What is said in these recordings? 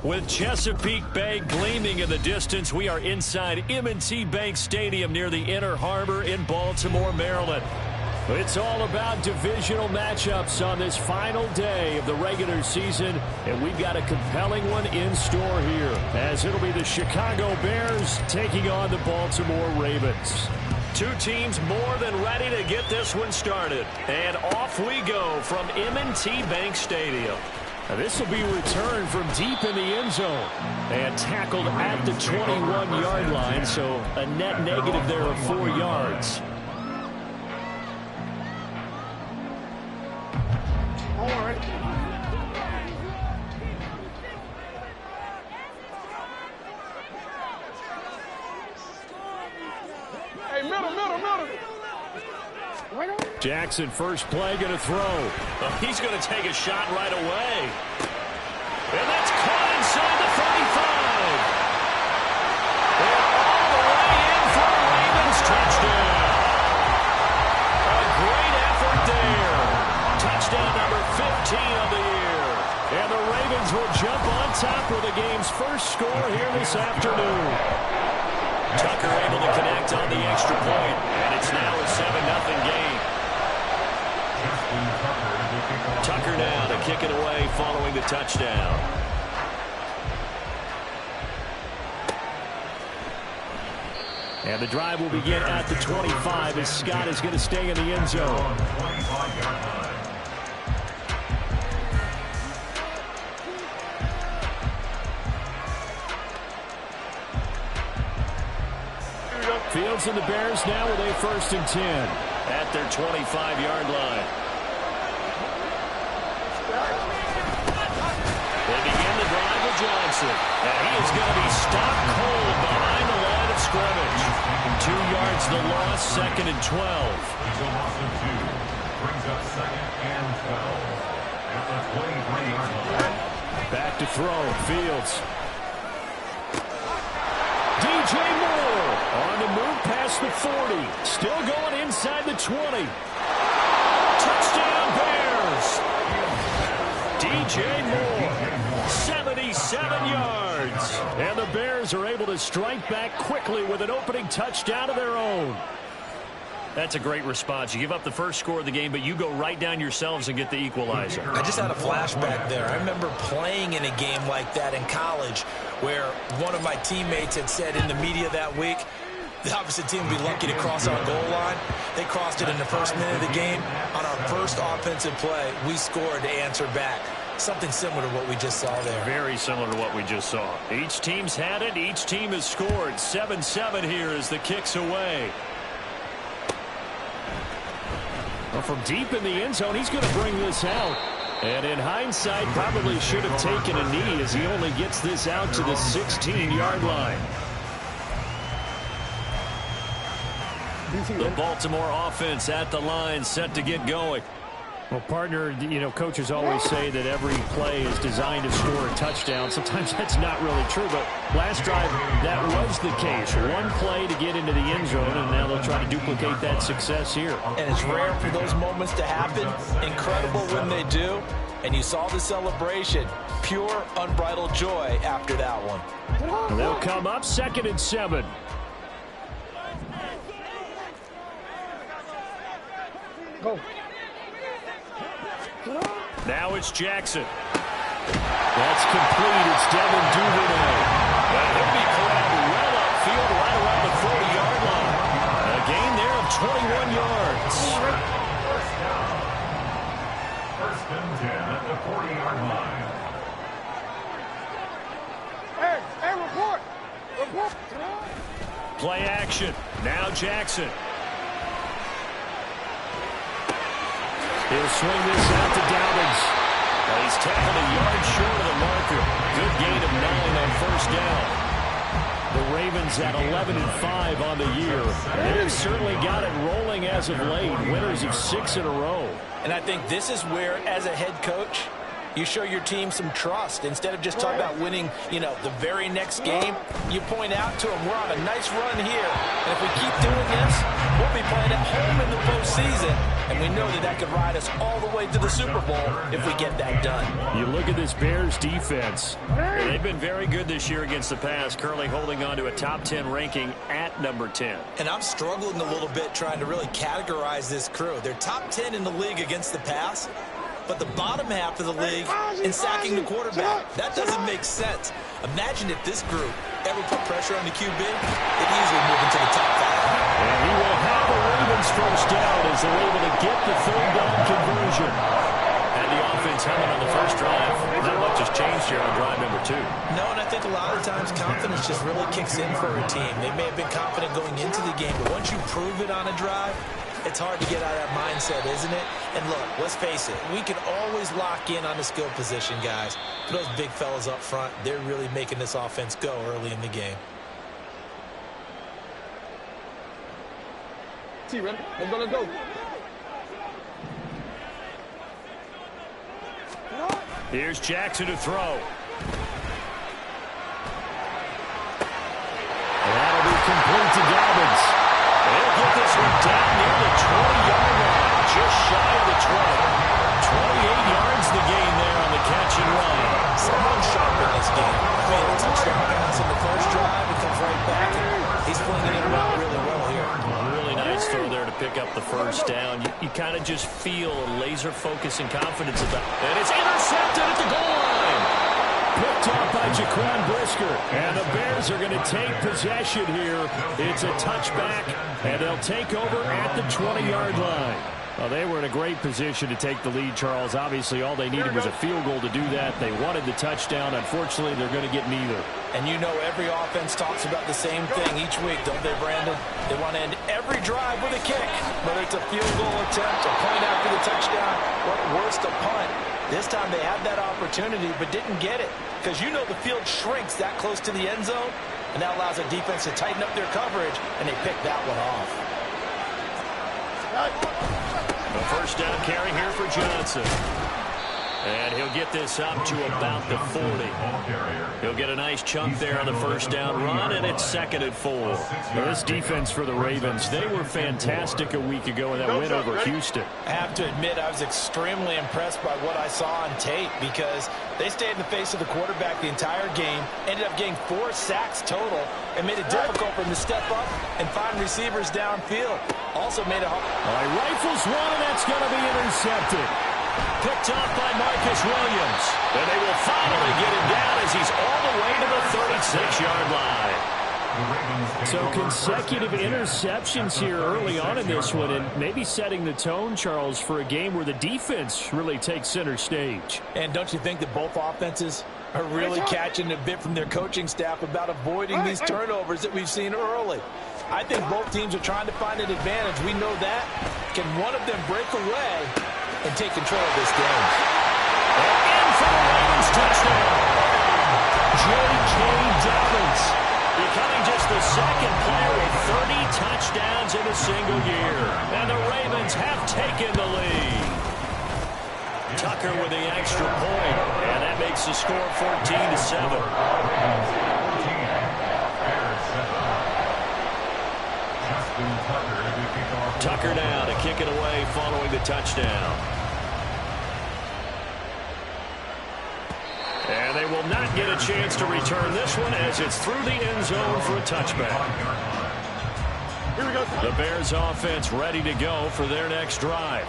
With Chesapeake Bay gleaming in the distance, we are inside M&T Bank Stadium near the Inner Harbor in Baltimore, Maryland. It's all about divisional matchups on this final day of the regular season, and we've got a compelling one in store here, as it'll be the Chicago Bears taking on the Baltimore Ravens. Two teams more than ready to get this one started, and off we go from M&T Bank Stadium. Now this will be returned from deep in the end zone and tackled at the 21-yard line, so a net negative there of 4 yards. Hey, middle. Jackson, first play, going to throw. Well, he's going to take a shot right away. And that's caught inside the 35. And all the way in for a Ravens touchdown. A great effort there. Touchdown number 15 of the year. And the Ravens will jump on top with the game's first score here this afternoon. Tucker able to connect on the extra point, and it's now a 7-0 game. Tucker now to kick it away following the touchdown. And the drive will begin at the 25 as Scott is going to stay in the end zone. Fields and the Bears now with a 1st and 10 at their 25-yard line. They begin the drive with Johnson, and he is going to be stopped cold behind the line of scrimmage. 2 yards the loss, 2nd and 12. He's a loss of 2. Brings up 2nd and 12 at the 23-yard line. Back to throw, Fields. DJ Moore on the move past the 40. Still going inside the 20. Touchdown Bears. DJ Moore, 77 yards. And the Bears are able to strike back quickly with an opening touchdown of their own. That's a great response. You give up the first score of the game, but you go right down yourselves and get the equalizer. I just had a flashback there. I remember playing in a game like that in college where one of my teammates had said in the media that week, the opposite team would be lucky to cross our goal line. They crossed it in the first minute of the game. On our first offensive play, we scored to answer back. Something similar to what we just saw there. Very similar to what we just saw. Each team's had it. Each team has scored. 7-7 here as the kick's away. Well, from deep in the end zone, he's going to bring this out. And in hindsight, probably should have taken a knee as he only gets this out to the 16-yard line. The Baltimore offense at the line, set to get going. Well, partner, you know, coaches always say that every play is designed to score a touchdown. Sometimes that's not really true, but last drive, that was the case. One play to get into the end zone, and now they'll try to duplicate that success here. And it's rare for those moments to happen. Incredible when they do. And you saw the celebration. Pure, unbridled joy after that one. And they'll come up 2nd and 7. Go. Now it's Jackson. That's complete. It's Devin Duvernay. And he'll be corralled well upfield right around the 40-yard line. A gain there of 21 yards. First down. 1st and 10 at the 40-yard line. Hey, report. Play action. Now Jackson. He'll swing this out to Dobbins. Well, he's tackled a yard short of the marker. Good gain of 9 on 1st down. The Ravens at 11-5 on the year. They've certainly got it rolling as of late. Winners of 6 in a row. And I think this is where, as a head coach, you show your team some trust. Instead of just talking about winning, you know, the very next game, you point out to them, we're on a nice run here. And if we keep doing this, we'll be playing at home in the postseason, and we know that that could ride us all the way to the Super Bowl if we get that done. You look at this Bears defense. They've been very good this year against the pass, currently holding on to a top 10 ranking at number 10. And I'm struggling a little bit trying to really categorize this crew. They're top 10 in the league against the pass, but the bottom half of the league in sacking the quarterback. That doesn't make sense. Imagine if this group ever put pressure on the QB, they'd easily move into the top 5. And he will have the Ravens first down as they're able to get the third down conversion. And the offense humming on the first drive. Not much has changed here on drive number 2. No, and I think a lot of times confidence just really kicks in for a team. They may have been confident going into the game, but once you prove it on a drive, it's hard to get out of that mindset, isn't it? And look, let's face it, we can always lock in on the skill position, guys. For those big fellas up front, they're really making this offense go early in the game. See, ready? Let's go, let's go. Here's Jackson to throw. That'll be complete to Dobbins. They'll get this one down near the 20-yard line, just shy of the 20. 28 yards the gain there on the catch and run. Someone sharp in this game. I mean, a touchdown pass in the first drive, it comes right back, and he's flinging it around really well here. Really nice throw there to pick up the first down. You kind of just feel a laser focus and confidence about it. And it's intercepted at the goal line. Picked off by Jaquan Brisker. And the Bears are going to take possession here. It's a touchback, and they'll take over at the 20-yard line. Well, they were in a great position to take the lead, Charles. Obviously, all they needed was a field goal to do that. They wanted the touchdown. Unfortunately, they're going to get neither. And you know every offense talks about the same thing each week, don't they, Brandon? They want to end every drive with a kick, whether it's a field goal attempt, a point after the touchdown, or worst, a punt. This time they had that opportunity but didn't get it because you know the field shrinks that close to the end zone, and that allows a defense to tighten up their coverage, and they picked that one off. The first down carry here for Johnson. And he'll get this up to about the 40. He'll get a nice chunk there on the first down run, and it's 2nd and 4. Now, this defense for the Ravens, they were fantastic a week ago in that win over Houston. I have to admit, I was extremely impressed by what I saw on tape because they stayed in the face of the quarterback the entire game, ended up getting 4 sacks total, and made it difficult for him to step up and find receivers downfield. Also made it hard. All right, rifles one, and that's going to be intercepted. Picked off by Marcus Williams. And they will finally get him down as he's all the way to the 36-yard line. So consecutive interceptions here early on in this one, and maybe setting the tone, Charles, for a game where the defense really takes center stage. And don't you think that both offenses are really catching a bit from their coaching staff about avoiding these turnovers that we've seen early? I think both teams are trying to find an advantage. We know that. Can one of them break away and take control of this game? And for the Ravens touchdown, J.K. Dobbins becoming just the second player with 30 touchdowns in a single year. And the Ravens have taken the lead. Tucker with the extra point, and that makes the score 14-7. Tucker now to kick it away following the touchdown. And they will not get a chance to return this one as it's through the end zone for a touchback. Here we go. The Bears offense ready to go for their next drive.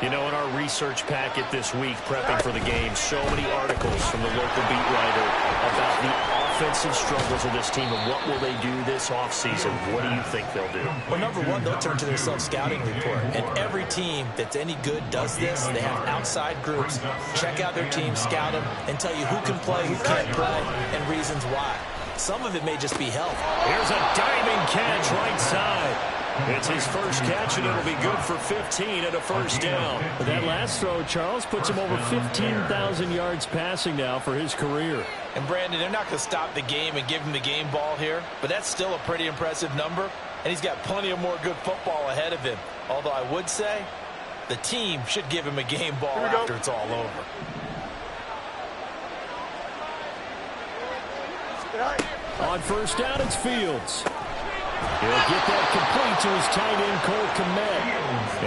You know, in our research packet this week, prepping for the game, so many articles from the local beat writer about the offensive struggles of this team and what will they do this offseason. What do you think they'll do? Well, number one, they'll turn to their self-scouting report. And every team that's any good does this. They have outside groups. Check out their team, scout them, and tell you who can play, who can't play, and reasons why. Some of it may just be health. Here's a diving catch right side. It's his first catch, and it'll be good for 15 and a first down. But that last throw, Charles, puts him over 15,000 yards passing now for his career. And, Brandon, they're not going to stop the game and give him the game ball here, but that's still a pretty impressive number, and he's got plenty of more good football ahead of him. Although I would say the team should give him a game ball after it's all over. On first down, it's Fields. He'll get that complete to his tight end, Cole Kmet.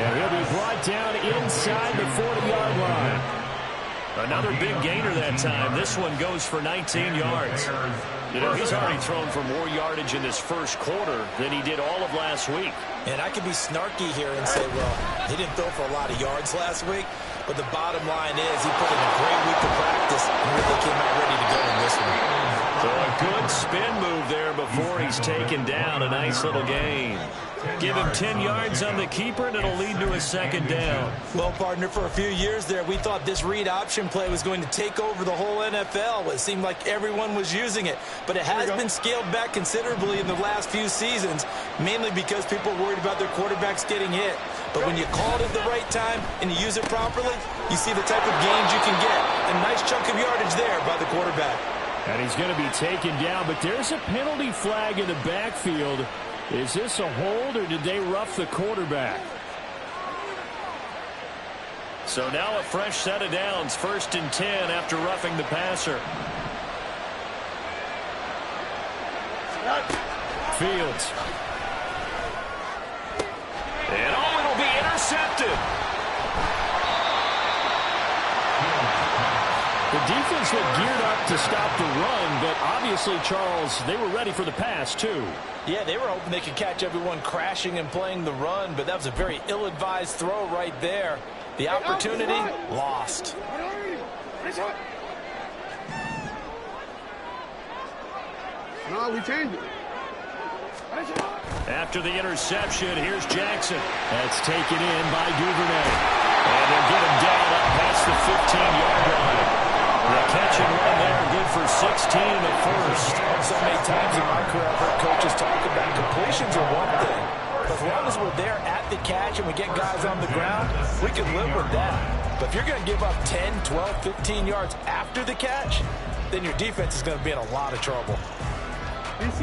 And he'll be brought down inside the 40-yard line. Another big gainer that time. This one goes for 19 yards. You know, he's already thrown for more yardage in this first quarter than he did all of last week. And I could be snarky here and say, well, he didn't throw for a lot of yards last week, but the bottom line is he put in a great week of practice and really came out ready to go in this one. So a good spin move there before he's taken down. A nice little gain. Give him 10 yards on the keeper, and it'll lead to a second down. Well, partner, for a few years there, we thought this read option play was going to take over the whole NFL. It seemed like everyone was using it. But it has been scaled back considerably in the last few seasons, mainly because people are worried about their quarterbacks getting hit. But when you call it at the right time and you use it properly, you see the type of gains you can get. A nice chunk of yardage there by the quarterback. And he's going to be taken down, but there's a penalty flag in the backfield. Is this a hold, or did they rough the quarterback? So now a fresh set of downs, 1st and 10 after roughing the passer. Fields. And it'll be intercepted. The defense looked geared up to stop the run, but obviously, Charles, they were ready for the pass, too. Yeah, they were hoping they could catch everyone crashing and playing the run, but that was a very ill-advised throw right there. The opportunity lost. No, we changed it. After the interception, here's Jackson. That's taken in by Duvernay. And they'll get him down up past the 15-yard line. The catch and run there, good for 16 in the first. So many times in my career, I've heard coaches talk about completions are one thing. But as long as we're there at the catch and we get guys on the ground, we can live with that. But if you're going to give up 10, 12, 15 yards after the catch, then your defense is going to be in a lot of trouble.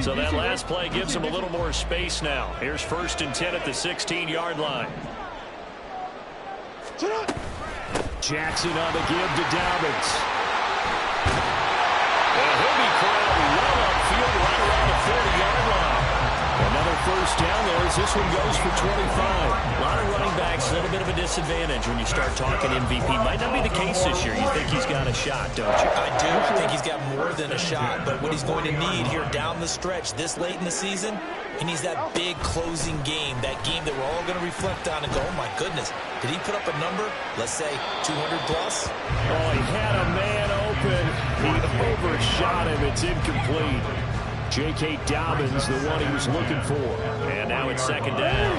So that last play gives them a little more space now. Here's 1st and 10 at the 16-yard line. Jackson on the give to Dobbins. And he'll be caught well upfield right around the 40-yard line. Another first down there as this one goes for 25. A lot of running backs, a little bit of a disadvantage when you start talking MVP. Might not be the case this year. You think he's got a shot, don't you? I do. I think he's got more than a shot. But what he's going to need here down the stretch this late in the season, he needs that big closing game, that game that we're all going to reflect on and go, oh, my goodness, did he put up a number, let's say, 200 plus? Oh, he had a man open. He overshot him. It's incomplete. J.K. Dobbins, the one he was looking for. And now it's second down.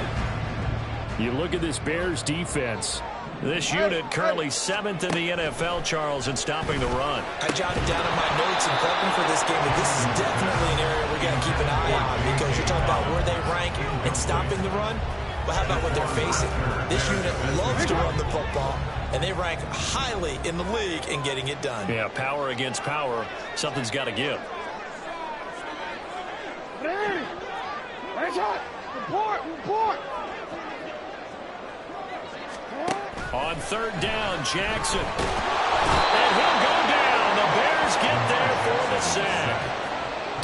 You look at this Bears defense. This unit currently 7th in the NFL, Charles, in stopping the run. I jotted down in my notes and prepping for this game that this is definitely an area we're going to keep an eye on, because you're talking about where they rank in stopping the run. Well, how about what they're facing? This unit loves to run the football, and they rank highly in the league in getting it done. Yeah, power against power. Something's got to give. Report. On 3rd down, Jackson. And he'll go down. The Bears get there for the sack.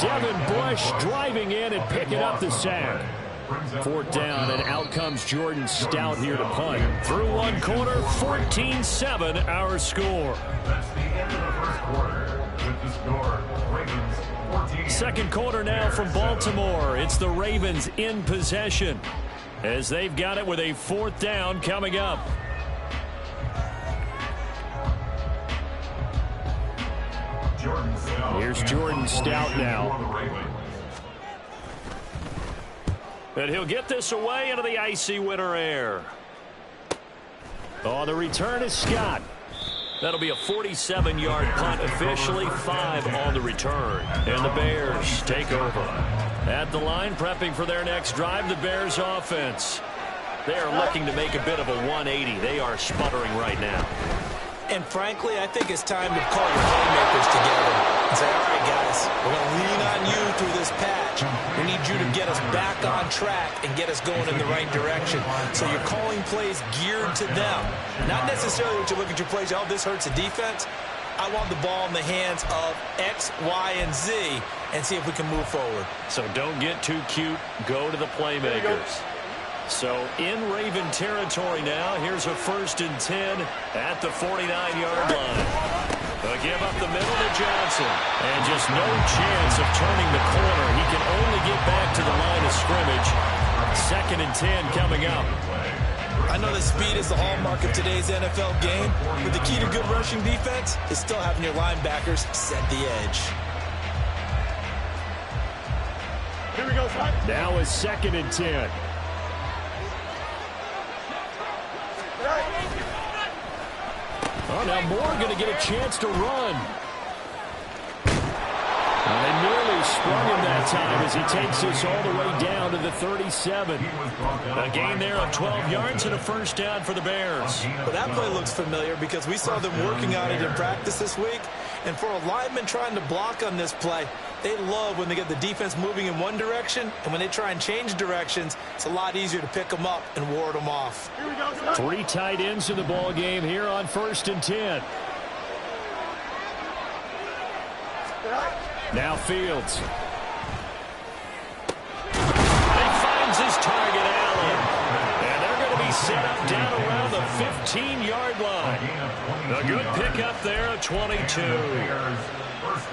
Devin Bush driving in and picking up the sack. 4th down, and out comes Jordan Stout here to punt. Through one quarter, 14-7 our score. That's the end of the first quarter. With the score, Ravens 14. Second quarter now from Baltimore. It's the Ravens in possession as they've got it with a 4th down coming up. Here's Jordan Stout now. And he'll get this away into the icy winter air. Oh, the return is Scott. That'll be a 47-yard punt, officially 5 on the return. And the Bears take over. At the line, prepping for their next drive, the Bears offense. They are looking to make a bit of a 180. They are sputtering right now. And frankly, I think it's time to call your playmakers together and say, all right, guys, we're going to lean on you through this patch. We need you to get us back on track and get us going in the right direction. So you're calling plays geared to them. Not necessarily what you look at your plays, oh, this hurts the defense. I want the ball in the hands of X, Y, and Z and see if we can move forward. So don't get too cute. Go to the playmakers. So in Raven territory now. Here's a 1st and 10 at the 49-yard line. A give up the middle to Johnson. And just no chance of turning the corner. He can only get back to the line of scrimmage. 2nd and 10 coming up. I know that speed is the hallmark of today's NFL game, but the key to good rushing defense is still having your linebackers set the edge. Here we go, son. Now is 2nd and 10. Oh, now Moore going to get a chance to run. They nearly sprung him that time as he takes this all the way down to the 37. A gain there of 12 yards and a 1st down for the Bears. But that play looks familiar because we saw them working on it in practice this week. And for a lineman trying to block on this play, they love when they get the defense moving in one direction. And when they try and change directions, it's a lot easier to pick them up and ward them off. 3 tight ends in the ball game here on 1st and 10. Now Fields. He finds his target, Allen. And they're going to be set up down around the 15-yard line. A good pickup there at 22.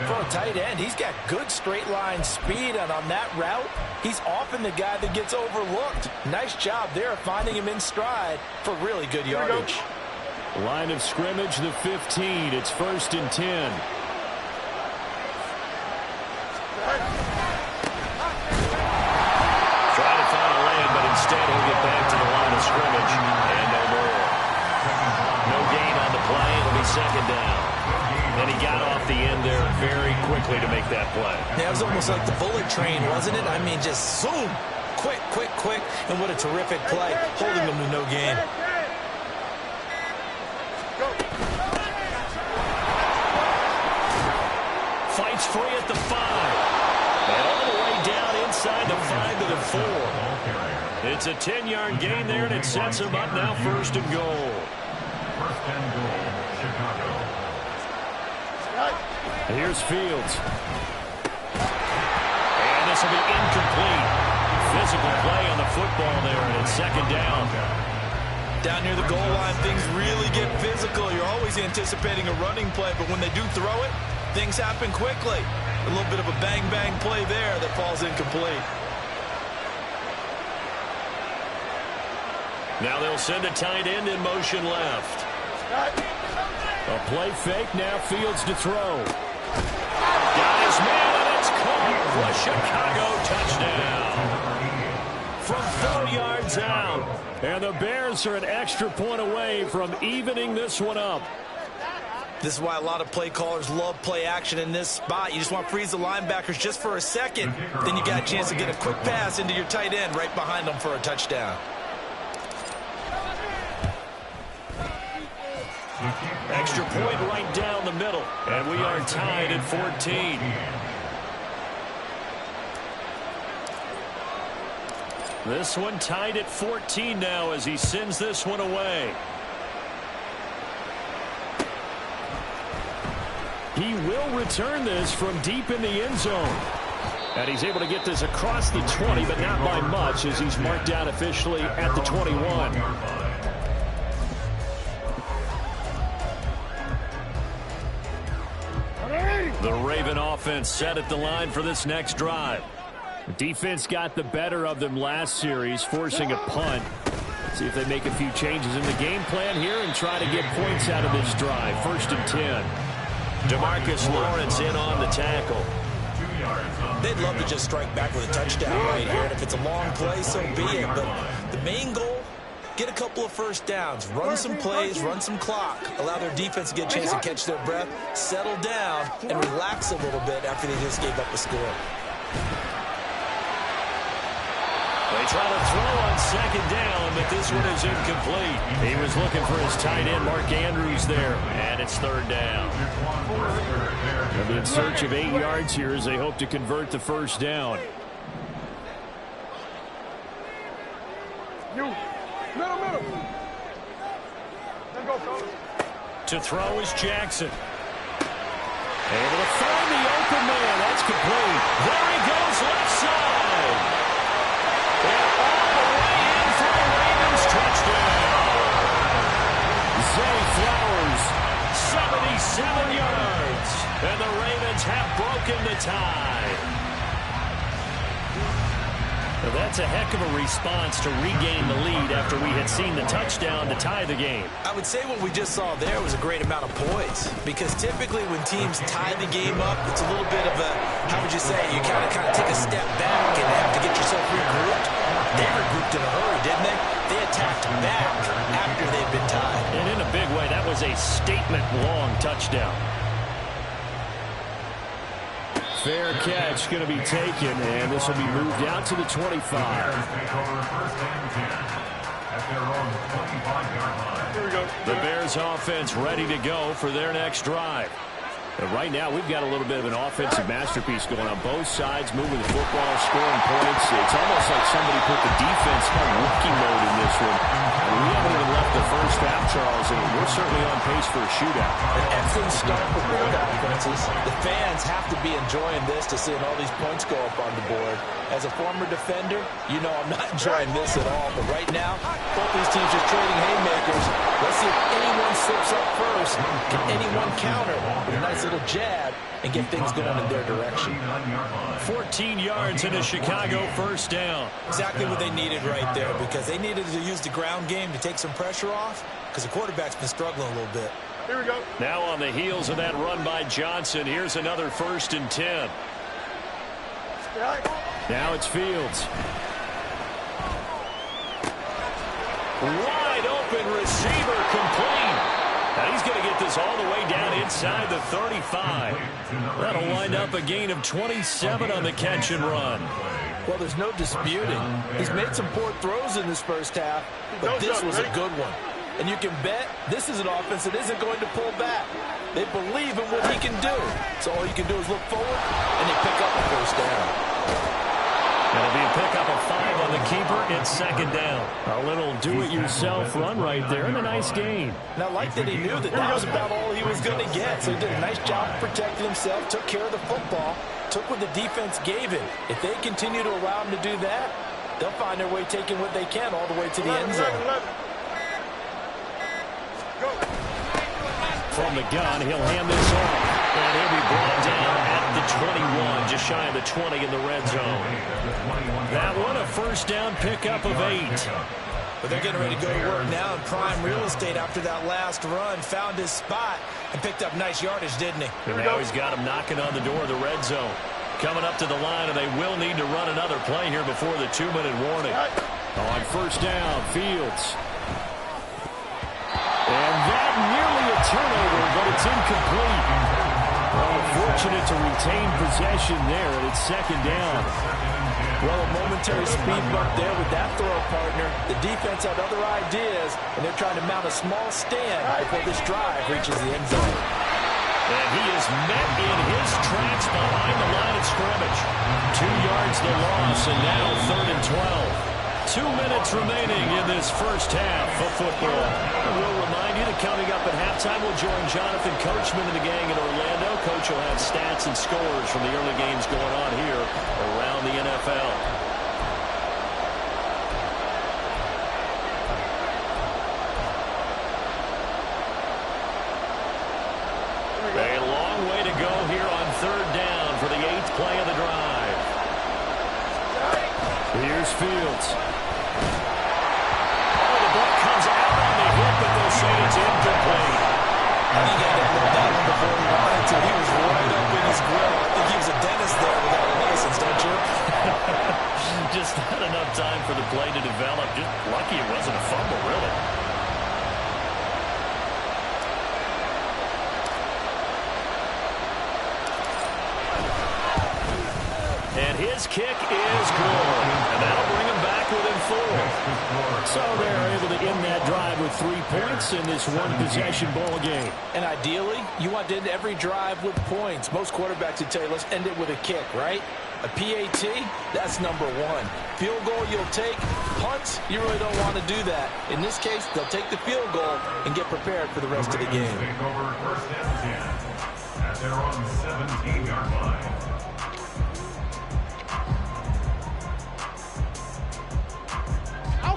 For a tight end, he's got good straight line speed, and on that route, he's often the guy that gets overlooked. Nice job there of finding him in stride for really good yardage. Line of scrimmage, the 15. It's 1st and 10. Trying to find a lane, but instead he'll get back to the line of scrimmage. And no more. No gain on the play. It'll be 2nd down. And he got off the end there very quickly to make that play. Yeah, it was almost like the bullet train, wasn't it? I mean, just zoom. Quick, quick, quick. And what a terrific play, holding them to no gain. Fights free at the 5. And all the way down inside the 5 to the 4. It's a 10-yard gain there, and it sets him up now 1st and goal. 1st and goal, Chicago. Here's Fields. And this will be incomplete. Physical play on the football there, and it's 2nd down. Down near the goal line, things really get physical. You're always anticipating a running play, but when they do throw it, things happen quickly. A little bit of a bang-bang play there that falls incomplete. Now they'll send a tight end in motion left. A play fake, now Fields to throw. Got his man, and it's caught for a Chicago touchdown. From 4 yards out. And the Bears are an extra point away from evening this one up. This is why a lot of play callers love play action in this spot. You just want to freeze the linebackers just for a second. Then you got a chance to get a quick pass into your tight end right behind them for a touchdown. Extra point right down the middle. And we are tied at 14. This one tied at 14 now as he sends this one away. He will return this from deep in the end zone. And he's able to get this across the 20, but not by much as he's marked down officially at the 21. The Raven offense set at the line for this next drive. The defense got the better of them last series, forcing a punt. See if they make a few changes in the game plan here and try to get points out of this drive. 1st and 10. DeMarcus Lawrence in on the tackle. They'd love to just strike back with a touchdown right here. And if it's a long play, so be it. But the main goal, get a couple of 1st downs. Run some plays, run some clock. Allow their defense to get a chance to catch their breath, settle down, and relax a little bit after they just gave up a score. They try to throw on 2nd down, but this one is incomplete. He was looking for his tight end, Mark Andrews, there, and it's 3rd down. They'll be in search of 8 yards here as they hope to convert the 1st down. Middle. Let's go, fellas. To throw is Jackson. Able to find the open man. That's complete. There he goes, left side. And all the way in for tie. Well, that's a heck of a response to regain the lead after we had seen the touchdown to tie the game. I would say what we just saw there was a great amount of poise, because typically when teams tie the game up, it's a little bit of a, how would you say, you kind of take a step back and have to get yourself regrouped. They regrouped in a hurry, didn't they? They attacked back after they'd been tied. And in a big way, that was a statement-long touchdown. Fair catch going to be taken, and this will be moved out to the 25. Here we go. The Bears offense ready to go for their next drive. But right now, we've got a little bit of an offensive masterpiece going on both sides, moving the football, scoring points. It's almost like somebody put the defense on rookie mode in this one. And we haven't even left the first half, Charles, and we're certainly on pace for a shootout. An excellent start for both offenses. The fans have to be enjoying this to seeing all these points go up on the board. As a former defender, you know I'm not enjoying this at all. But right now, both these teams are trading haymakers. Let's see if anyone slips up first. Can anyone counter with a nice little jab and get things going in their direction? 14 yards in a Chicago first down. Exactly what they needed right there, because they needed to use the ground game to take some pressure off, because the quarterback's been struggling a little bit. Here we go. Now on the heels of that run by Johnson, here's another 1st and 10. Now it's Fields. Wide open receiver, complete. Now he's going to get this all the way down inside the 35. That'll wind up a gain of 27 on the catch and run. Well, there's no disputing. He's made some poor throws in this first half, but this was a good one. And you can bet this is an offense that isn't going to pull back. They believe in what he can do. So all you can do is look forward, and they pick up the first down. It'll be a pickup of 5 on the keeper. It's 2nd down. A little do-it-yourself run right there, and a nice gain. And I like that he knew that that was about all he was going to get. So he did a nice job protecting himself, took care of the football, took what the defense gave him. If they continue to allow him to do that, they'll find their way taking what they can all the way to the end zone. From the gun, he'll hand this off. And he'll be brought down at the 21, just shy of the 20 in the red zone. That one, a first down pickup of 8. But they're getting ready to go to work now in prime real estate after that last run. Found his spot and picked up nice yardage, didn't he? And now he's got him knocking on the door of the red zone. Coming up to the line, and they will need to run another play here before the 2-minute warning. On first down, Fields. And that nearly a turnover, but it's incomplete. Well, fortunate to retain possession there, and it's 2nd down. Well, a momentary speed bump there with that throw partner. The defense had other ideas, and they're trying to mount a small stand before this drive reaches the end zone. And he is met in his tracks behind the line of scrimmage. 2 yards the loss, and now 3rd and 12. 2 minutes remaining in this first half of football. And we'll remind you that coming up at halftime, we'll join Jonathan Coachman and the gang in Orlando. Coach will have stats and scores from the early games going on here around the NFL. A long way to go here on 3rd down for the 8th play of the drive. Here's Fields. But they'll say it's incomplete. I think he got that one before he wanted to. He was right up in his grill. I think he was a dentist there without a license, don't you? Just not enough time for the play to develop. Just lucky it wasn't a fumble, really. And his kick is good. And that'll bring him back within 4. So they're able to end that drive with 3 points in this one-possession ball game. And ideally, you want to end every drive with points. Most quarterbacks would tell you, let's end it with a kick, right? A PAT, that's number 1. Field goal you'll take. Punts, you really don't want to do that. In this case, they'll take the field goal and get prepared for the rest of the game. Take over 1st and 10 at their own 17-yard line.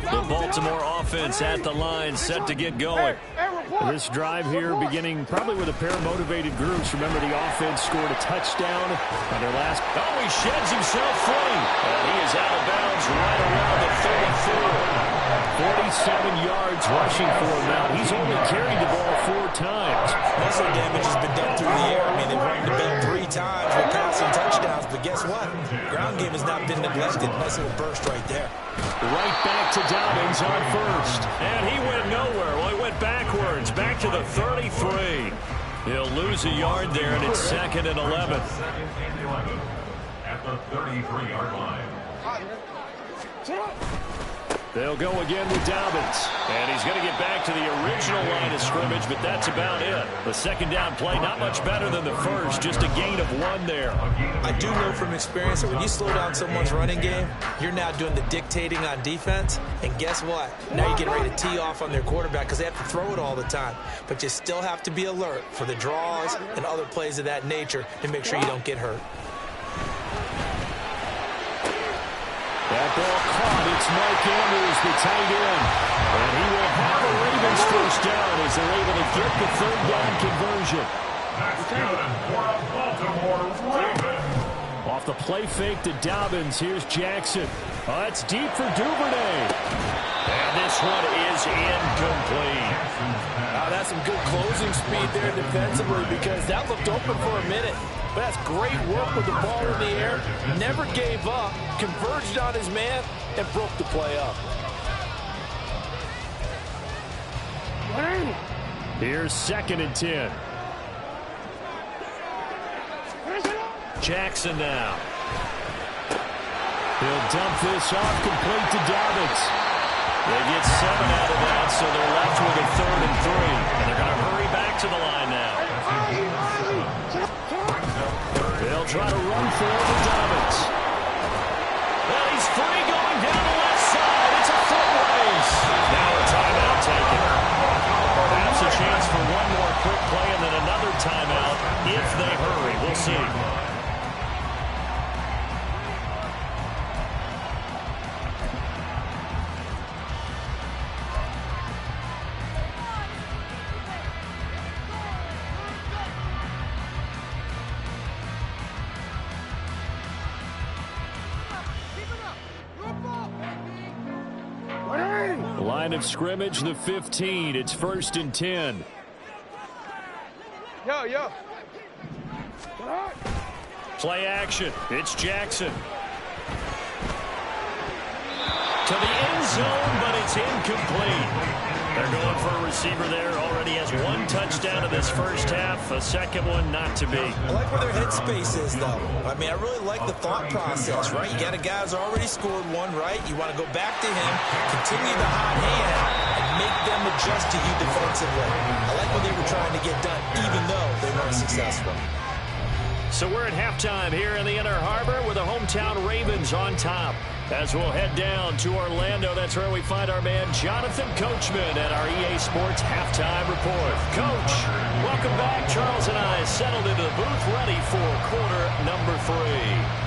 The Baltimore offense at the line, set to get going. This drive here beginning probably with a pair of motivated groups. Remember, the offense scored a touchdown on their last. Oh, he sheds himself free. And he is out of bounds right around the 34. 47 yards rushing for him now. He's only carried the ball 4 times. Muscle damage has been done through the air. I mean, they've run the ball 3 times with passing touchdowns. But guess what? Ground game has not been neglected. Nice little burst right there. Right back to Dobbins on first. And he went nowhere. Well, he went backwards. Back to the 33. He'll lose a yard there, and it's 2nd and 11. Second and 11 at the 33-yard line. They'll go again with Dobbins. And he's going to get back to the original line of scrimmage, but that's about it. The second down play, not much better than the first, just a gain of 1 there. I do know from experience that when you slow down someone's running game, you're now doing the dictating on defense. And guess what? Now you're getting ready to tee off on their quarterback because they have to throw it all the time. But you still have to be alert for the draws and other plays of that nature to make sure you don't get hurt. That ball caught. It's Mark Andrews, the tight end. And he will have a Ravens first down as they're able to get the 3rd down conversion. That's good for a Baltimore Ravens. Off the play fake to Dobbins. Here's Jackson. Oh, it's deep for Duvernay. And this one is incomplete. That's some good closing speed there defensively because that looked open for a minute. But that's great work with the ball in the air. Never gave up, converged on his man, and broke the play up. Here's 2nd and 10. Jackson now. He'll dump this off complete to Dobbins. They get 7 out of that, so they're left with a 3rd and 3. And they're going to hurry back to the line now. They'll try to run forward with Dobbins. Well, he's free going down the left side. It's a foot race. Now a timeout taken. Perhaps a chance for one more quick play and then another timeout if they hurry. We'll see. Line of scrimmage, the 15. It's 1st and 10. Yo. Play action. It's Jackson. To the end zone, but it's incomplete. They're going for a receiver there. Already has 1 touchdown in this first half. A second one not to be. I like where their headspace is, though. I mean, I really like the thought process, right? You got a guy who's already scored 1, right? You want to go back to him, continue the hot hand, and make them adjust to you defensively. I like what they were trying to get done, even though they weren't successful. So we're at halftime here in the Inner Harbor with the hometown Ravens on top. As we'll head down to Orlando, that's where we find our man Jonathan Coachman at our EA Sports Halftime Report. Coach, welcome back. Charles and I settled into the booth ready for quarter number 3.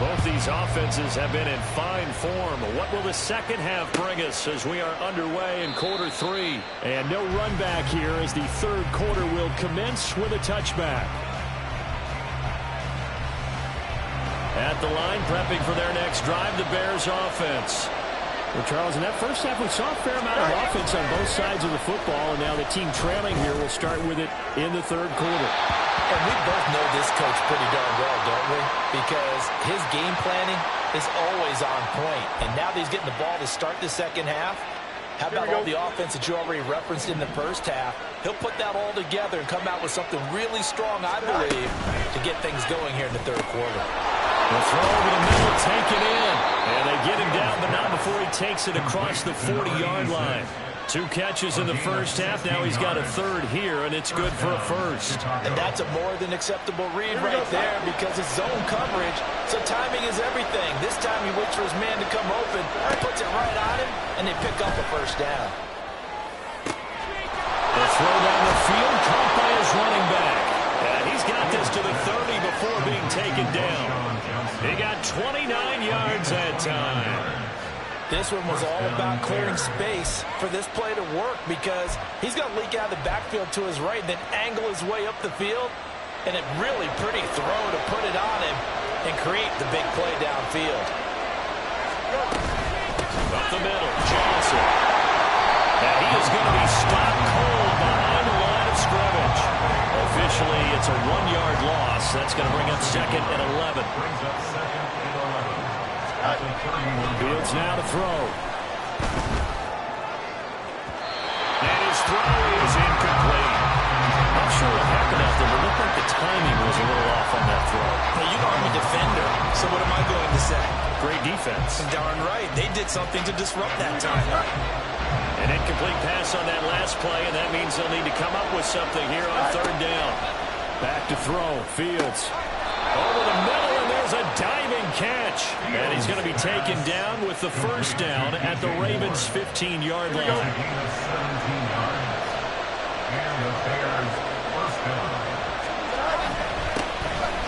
Both these offenses have been in fine form. What will the second half bring us as we are underway in quarter 3? And no run back here as the 3rd quarter will commence with a touchback. At the line, prepping for their next drive, the Bears offense. Well, Charles, in that first half, we saw a fair amount of offense on both sides of the football, and now the team trailing here will start with it in the 3rd quarter. And we both know this coach pretty darn well, don't we? Because his game planning is always on point. And now that he's getting the ball to start the second half, how about all the offense that you already referenced in the first half? He'll put that all together and come out with something really strong, I believe, to get things going here in the 3rd quarter. The throw over the middle, taken in. And they get him down, but not before he takes it across the 40-yard line. 2 catches in the first half. Now he's got a 3rd here, and it's good for a first. And that's a more than acceptable read right there because it's zone coverage, so timing is everything. This time he waits for his man to come open, puts it right on him, and they pick up a first down. The throw down the field, caught by his running back. And he's got this to the 30 before being taken down. He got 29 yards that time. This one was all about clearing space for this play to work because he's going to leak out of the backfield to his right and then angle his way up the field. And a really pretty throw to put it on him and create the big play downfield. Up the middle, Johnson. And he is going to be stopped cold behind the line of scrimmage. Officially, it's a 1-yard loss. That's going to bring up 2nd and 11. Brings up 2nd and 11. Fields now to throw. And his throw is incomplete. Not sure what happened out there, but it looked like the timing was a little off on that throw. Hey, you know I'm a defender, so what am I going to say? Great defense. Darn right. They did something to disrupt that time. An incomplete pass on that last play, and that means they'll need to come up with something here on 3rd down. Back to throw. Fields. Over the middle, and there's a diving catch. And he's going to be taken down with the 1st down at the Ravens' 15-yard line. And the Bears' 1st down.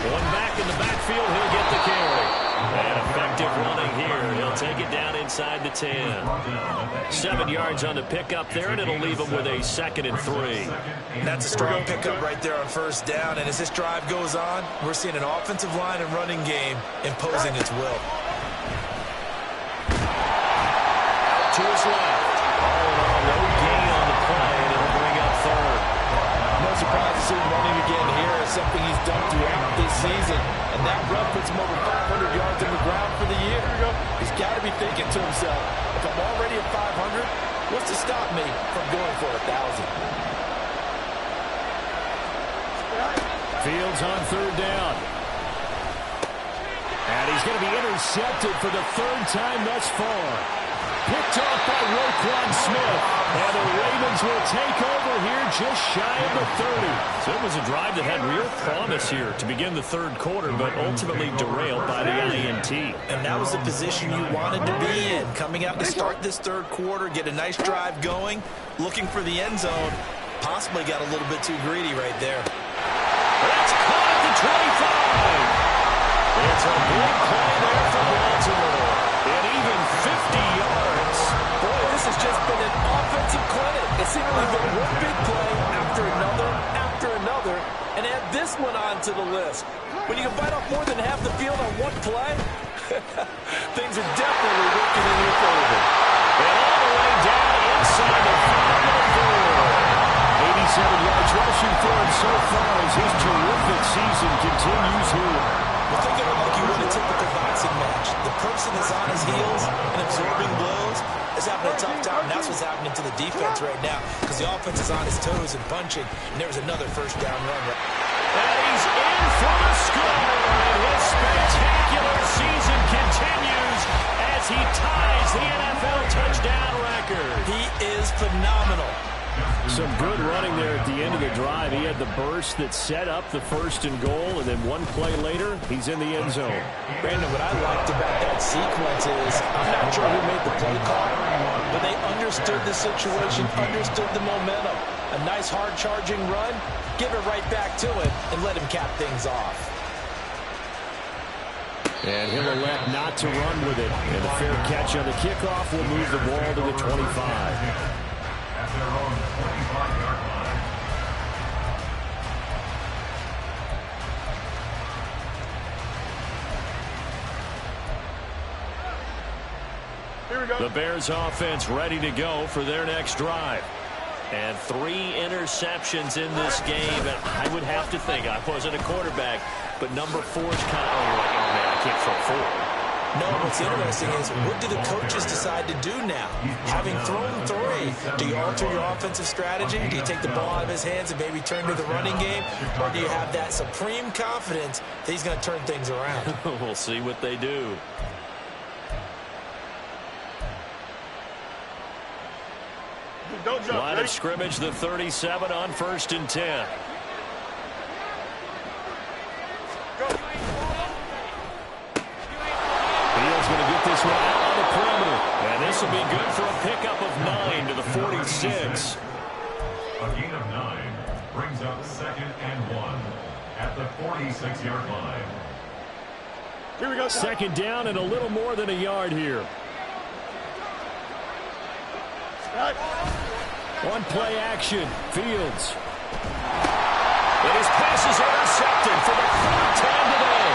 Going back in the backfield, he'll get the carry. And effective running here. He'll take it down inside the 10. 7 yards on the pickup there, and it'll leave him with a 2nd and 3. That's a strong pickup right there on 1st down. And as this drive goes on, we're seeing an offensive line and running game imposing its will. Out to his left. All in all, no gain on the play, and it'll bring up 3rd. No surprise to see him running again here. It's something he's done throughout this season. And that run puts him over 500 yards on the ground for the year. He's got to be thinking to himself, if I'm already at 500, what's to stop me from going for 1,000? Fields on 3rd down. And he's going to be intercepted for the 3rd time thus far. Picked off by Roquan Smith. And the Ravens will take over here just shy of the 30. So it was a drive that had real promise here to begin the 3rd quarter, but ultimately derailed by the INT. And that was the position you wanted to be in. Coming out to start this 3rd quarter, get a nice drive going, looking for the end zone. Possibly got a little bit too greedy right there. That's caught at the 25. It's a big play there for Baltimore. And even 50 yards. Boy, this has just been an offensive clinic. It's seemingly been one big play after another, and add this one onto the list. When you can bite off more than half the field on one play, things are definitely working in your favor. And all the way down inside the 5-4. 87 yards rushing for him so far as his terrific season continues here. Well, think of it like you win a typical boxing match. The person is on his heels and absorbing blows is having a tough time. That's what's happening to the defense right now because the offense is on his toes and punching, and there was another 1st down run. And he's in for the score, and his spectacular season continues as he ties the NFL touchdown record. He is phenomenal. Some good running there at the end of the drive. He had the burst that set up the 1st and goal, and then one play later, he's in the end zone. Brandon, what I liked about that sequence is, I'm not sure who made the play call, but they understood the situation, understood the momentum. A nice hard-charging run, give it right back to him, and let him cap things off. And he'll elect not to run with it. And a fair catch on the kickoff will move the ball to the 25. At their own 25-yard line. Here we go. The Bears offense ready to go for their next drive. And 3 interceptions in this game. And I would have to think, I wasn't a quarterback, but number 4 is kind of, oh man, I can't throw 4. No, what's interesting is what do the coaches decide to do now? Having thrown 3, do you alter your offensive strategy? Do you take the ball out of his hands and maybe turn to the running game? Or do you have that supreme confidence that he's going to turn things around? We'll see what they do. Don't jump. Line of scrimmage, the 37 on 1st and 10. Beal's going to get this one out on the perimeter. And this will be good for a pickup of 9 to the 46. A gain of 9 brings up 2nd and 1 at the 46-yard line. Here we go. 2nd down and a little more than a yard here. One play action. Fields. And his pass is intercepted for the third time today.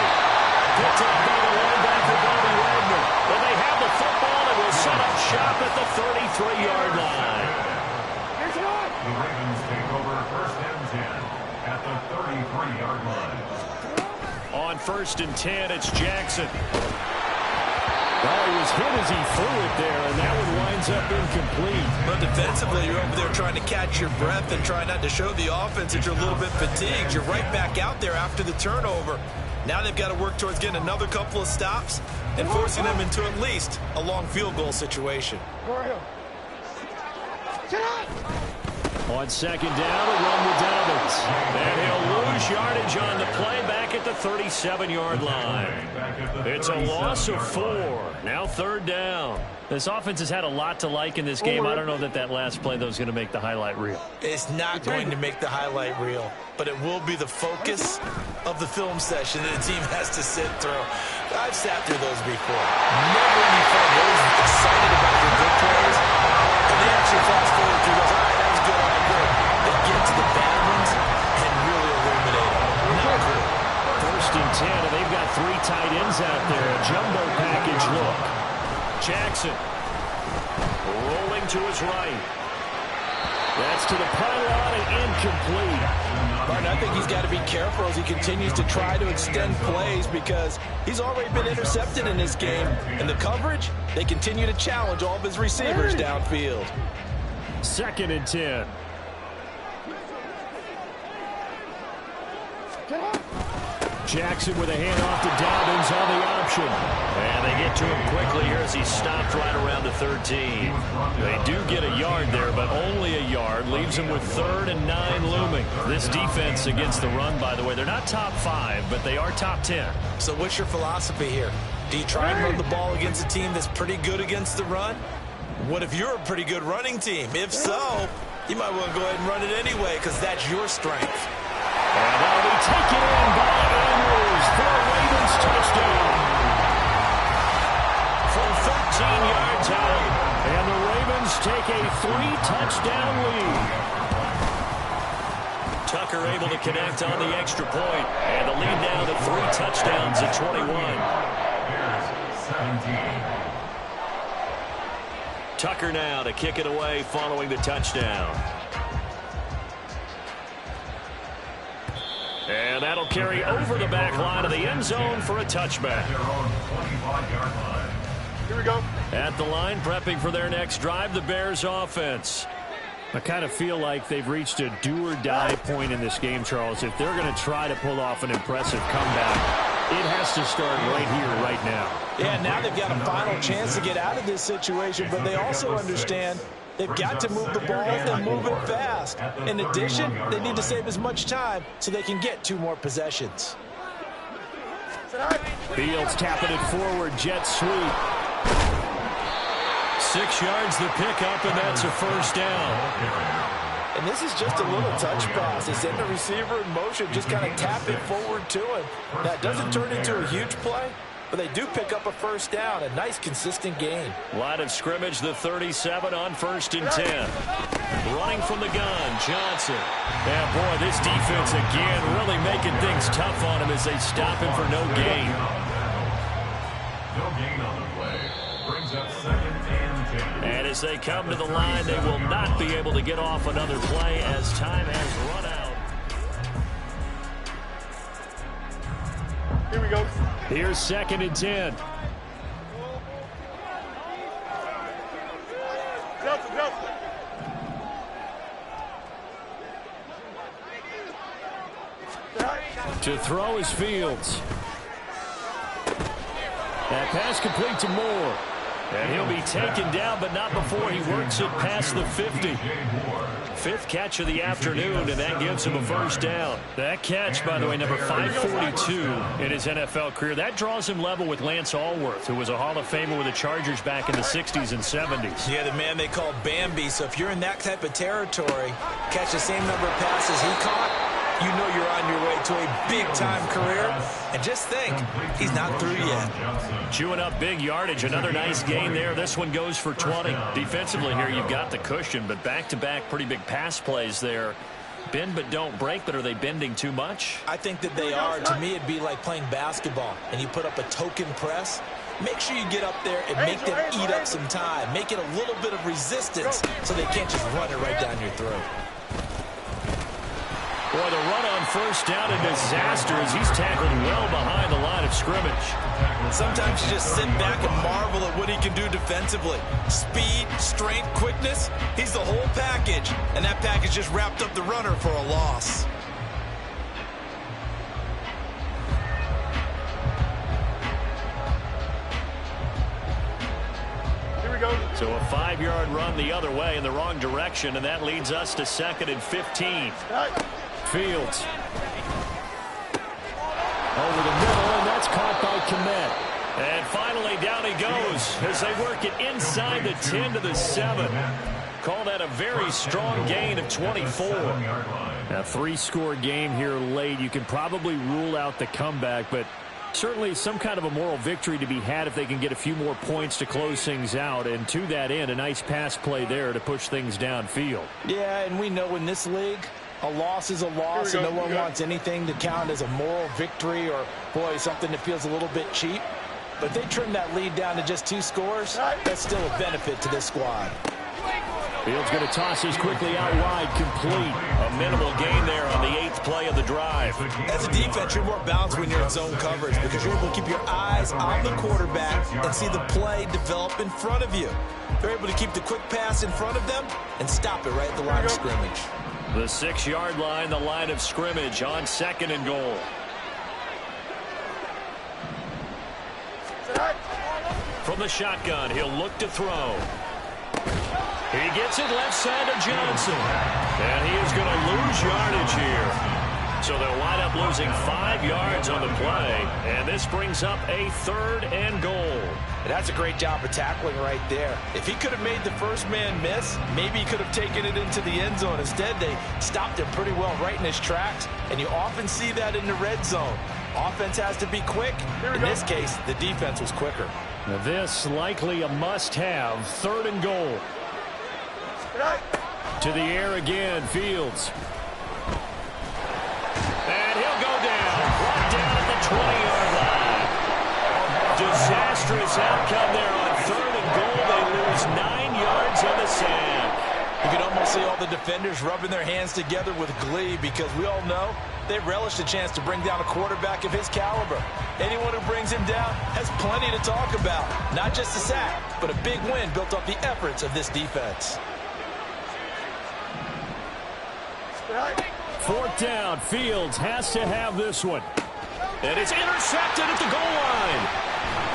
Picked up by the linebacker, Bobby Wagner. And they have the football and will set up shop at the 33-yard line. The Ravens take over first and 10 at the 33-yard line. On first and 10, it's Jackson. Well, he was hit as he threw it there, and that one winds up incomplete. But defensively, you're over there trying to catch your breath and try not to show the offense that you're a little bit fatigued. You're right back out there after the turnover. Now they've got to work towards getting another couple of stops and forcing them into at least a long field goal situation. On second down, a run with Dobbins. And he'll lose yardage on the play back at the 37-yard line. It's a loss of 4. Now third down. This offense has had a lot to like in this game. I don't know that last play, though, is going to make the highlight reel. It's not going to make the highlight reel, but it will be the focus of the film session that the team has to sit through. I've sat through those before. Never any fun. You're always excited about your good plays, and they actually fast forward through those. All right, that was good, all right, good. They get to the bad ones and really illuminate them. Not good. First and 10, and they've got 3 tight ends out there. A jumbo package look. Jackson rolling to his right. That's to the pylon and incomplete. Martin, I think he's got to be careful as he continues to try to extend plays because he's already been intercepted in this game. And the coverage, they continue to challenge all of his receivers downfield. Second and 10. Jackson with a handoff to Dobbins on the option. And they get to him quickly here as he stopped right around the 13. They do get a yard there, but only a yard. Leaves him with 3rd and 9 looming. This defense against the run, by the way, they're not top 5, but they are top 10. So what's your philosophy here? Do you try and run the ball against a team that's pretty good against the run? What if you're a pretty good running team? If so, you might want to go ahead and run it anyway because that's your strength. And that'll be taken in by Andrews for a Ravens touchdown. From 13 yards out, and the Ravens take a 3-touchdown lead. Tucker able to connect on the extra point, and the lead down to 3 touchdowns at 21. Here's 17. Tucker now to kick it away following the touchdown. And that'll carry over the back line of the end zone for a touchback. Here we go. At the line, prepping for their next drive, the Bears offense. I kind of feel like they've reached a do-or-die point in this game, Charles. If they're going to try to pull off an impressive comeback, it has to start right here, right now. Yeah, now they've got a final chance to get out of this situation, but they also understand they've got to move the ball and move it fast. In addition, they need to save as much time so they can get 2 more possessions. Fields tapping it forward, jet sweep. 6 yards the pickup, and that's a first down. And this is just a little touch pass. They send the receiver in motion, just kind of tap it forward to him. Now, it doesn't turn into a huge play, but they do pick up a first down. A nice, consistent gain. Line of scrimmage, the 37 on first and 10. Running from the gun, Johnson. Yeah, boy, this defense again really making things tough on him as they stop him for no gain. No gain on the play. Brings up 2nd and 10. And as they come to the line, they will not be able to get off another play as time has run out. Here we go. Here's 2nd and 10. To throw is Fields. That pass complete to Moore. And he'll be taken down, but not before he works it past the 50. 5th catch of the afternoon, and that gives him a first down. That catch, by the way, number 542 in his NFL career. That draws him level with Lance Allworth, who was a Hall of Famer with the Chargers back in the 60s and 70s. Yeah, the man they call Bambi. So if you're in that type of territory, catch the same number of passes he caught, you know you're on your way to a big-time career. And just think, he's not through yet. Chewing up big yardage. Another nice gain there. This one goes for 20. Defensively here, you've got the cushion, but back-to-back pretty big pass plays there. Bend but don't break, but are they bending too much? I think that they are. To me, it'd be like playing basketball, and you put up a token press. Make sure you get up there and make them eat up some time. Make it a little bit of resistance so they can't just run it right down your throat. Boy, the run on first down, a disaster as he's tackled well behind the line of scrimmage. Sometimes you just sit back and marvel at what he can do defensively. Speed, strength, quickness, he's the whole package. And that package just wrapped up the runner for a loss. So a 5-yard run the other way in the wrong direction, and that leads us to 2nd and 15. Fields. Over the middle, and that's caught by Kmet. And finally, down he goes as they work it inside the 10 to the 7. Call that a very strong gain of 24. A 3-score game here late. You can probably rule out the comeback, but certainly some kind of a moral victory to be had if they can get a few more points to close things out. And to that end, a nice pass play there to push things downfield. Yeah, and we know in this league, a loss is a loss, and no one wants anything to count as a moral victory or, boy, something that feels a little bit cheap. But they trim that lead down to just 2 scores. That's still a benefit to this squad. Fields going to toss this quickly out wide, complete. A minimal gain there on the 8th play of the drive. As a defense, you're more balanced when you're in zone coverage because you're able to keep your eyes on the quarterback and see the play develop in front of you. They're able to keep the quick pass in front of them and stop it right at the line of scrimmage. The 6-yard line, the line of scrimmage on 2nd and goal. From the shotgun, he'll look to throw. He gets it left side to Johnson. And he is going to lose yardage here. So they'll wind up losing 5 yards on the play. And this brings up a 3rd and goal. And that's a great job of tackling right there. If he could have made the first man miss, maybe he could have taken it into the end zone. Instead, they stopped him pretty well right in his tracks. And you often see that in the red zone. Offense has to be quick. In this case, the defense was quicker. Now this likely a must-have. 3rd and goal. To the air again, Fields. And he'll go down. Brought down at the 20-yard line. Disastrous outcome there on 3rd and goal. They lose 9 yards on the sack. You can almost see all the defenders rubbing their hands together with glee because we all know they relish the chance to bring down a quarterback of his caliber. Anyone who brings him down has plenty to talk about. Not just a sack, but a big win built off the efforts of this defense. 4th down. Fields has to have this one. And it's intercepted at the goal line.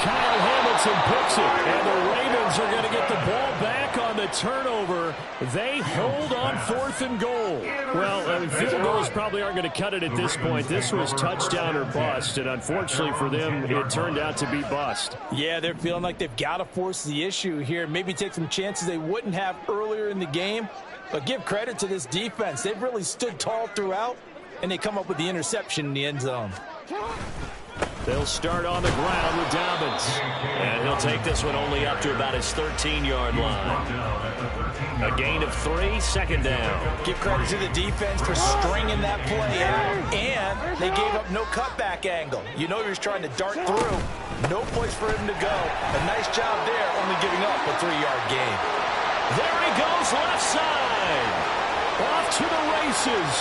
Kyle Hamilton picks it. And the Ravens are going to get the ball back on the turnover. They hold on 4th and goal. Well, field goals probably aren't going to cut it at this point. This was touchdown or bust. And unfortunately for them, it turned out to be bust. Yeah, they're feeling like they've got to force the issue here. Maybe take some chances they wouldn't have earlier in the game. But give credit to this defense. They've really stood tall throughout, and they come up with the interception in the end zone. They'll start on the ground with Dobbins. And he'll take this one only up to about his 13-yard line. A gain of 3, 2nd down. Give credit to the defense for stringing that play out, and they gave up no cutback angle. You know he was trying to dart through. No place for him to go. A nice job there, only giving up a 3-yard gain. There he goes, left side. Off to the races.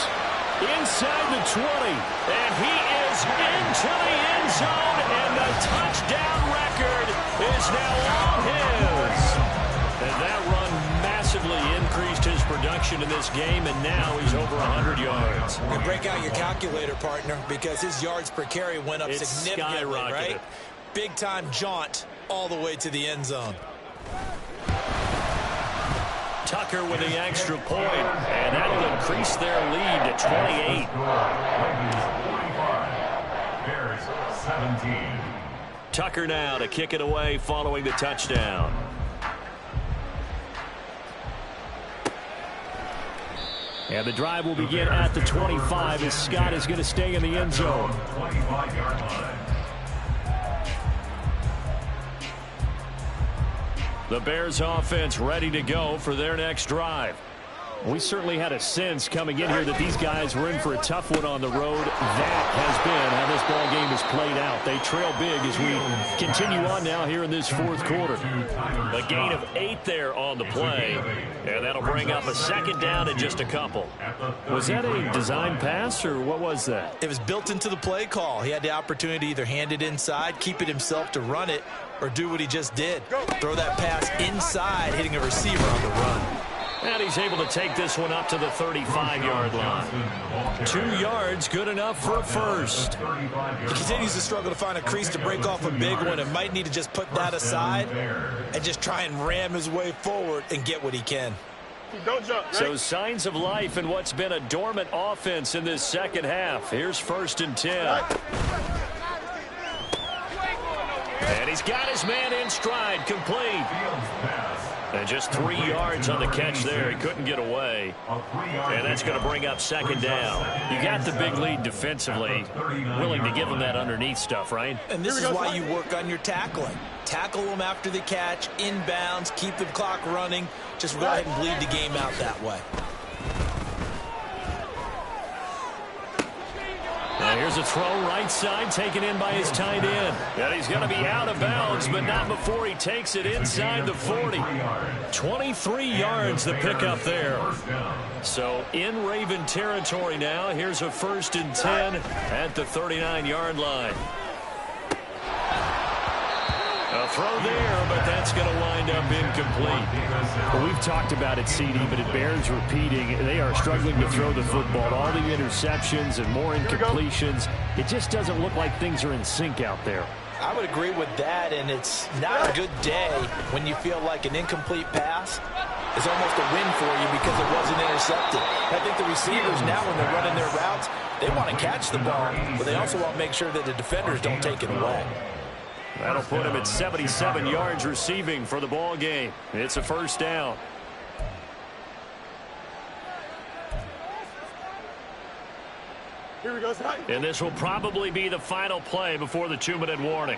Inside the 20. And he is into the end zone. And the touchdown record is now all his. And that run massively increased his production in this game. And now he's over 100 yards. And break out your calculator, partner, because his yards per carry went up significantly, right? Big-time jaunt all the way to the end zone. Tucker with the extra point, and that will increase their lead to 28. Bears 17. Tucker now to kick it away following the touchdown. And the drive will begin at the 25 as Scott is going to stay in the end zone. 25-yard line. The Bears offense ready to go for their next drive. We certainly had a sense coming in here that these guys were in for a tough one on the road. That has been how this ball game has played out. They trail big as we continue on now here in this fourth quarter. A gain of 8 there on the play, and that'll bring up a second down in just a couple. Was that a design pass, or what was that? It was built into the play call. He had the opportunity to either hand it inside, keep it himself to run it, or do what he just did. Throw that pass inside, hitting a receiver on the run. And he's able to take this one up to the 35-yard line. 2 yards, good enough for a first. He continues to struggle to find a crease to break off a big one and might need to just put that aside and just try and ram his way forward and get what he can. Don't jump, right? So signs of life in what's been a dormant offense in this second half. Here's 1st and 10. And he's got his man in stride, complete. And just 3 yards on the catch there. He couldn't get away. And that's going to bring up second down. You got the big lead defensively. Willing to give him that underneath stuff, right? And this is why you work on your tackling. Tackle them after the catch, inbounds, keep the clock running. Just go ahead and bleed the game out that way. Now here's a throw right side taken in by his tight end. And he's going to be out of bounds, but not before he takes it inside the 40. 23 yards the pickup there. So in Raven territory now. Here's a 1st and 10 at the 39-yard line. A throw there, but that's going to wind up incomplete. Well, we've talked about it, CD, but it bears repeating. They are struggling to throw the football. All the interceptions and more incompletions. It just doesn't look like things are in sync out there. I would agree with that, and it's not a good day when you feel like an incomplete pass is almost a win for you because it wasn't intercepted. I think the receivers now, when they're running their routes, they want to catch the ball, but they also want to make sure that the defenders don't take it away. That'll put him at 77 yards receiving for the ball game. It's a 1st down. Here we go, Scott. And this will probably be the final play before the 2-minute warning.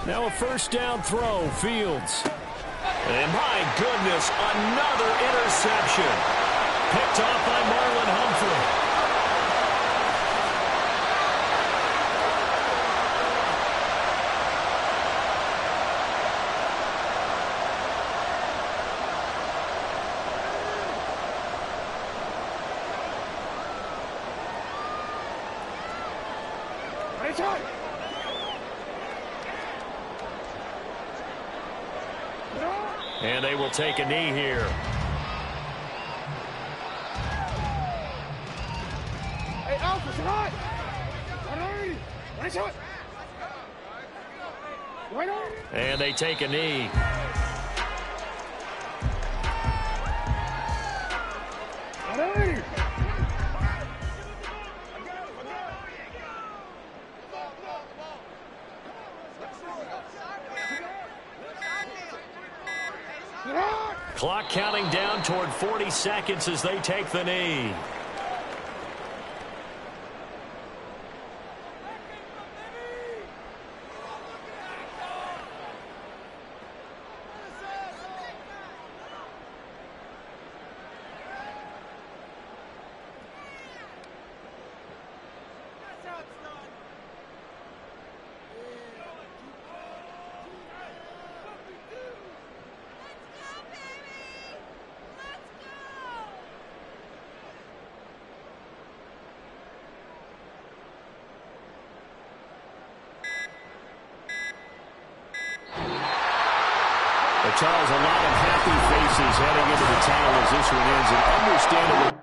Now a 1st down throw, Fields. And my goodness, another interception. Picked off by Marlon Humphrey. And they will take a knee here. Hey, Alpha, shot! Right shot! Right on! And they take a knee. Right. Clock counting down toward 40 seconds as they take the knee. Charles, a lot of happy faces heading into the tunnel as this one ends, and understandable.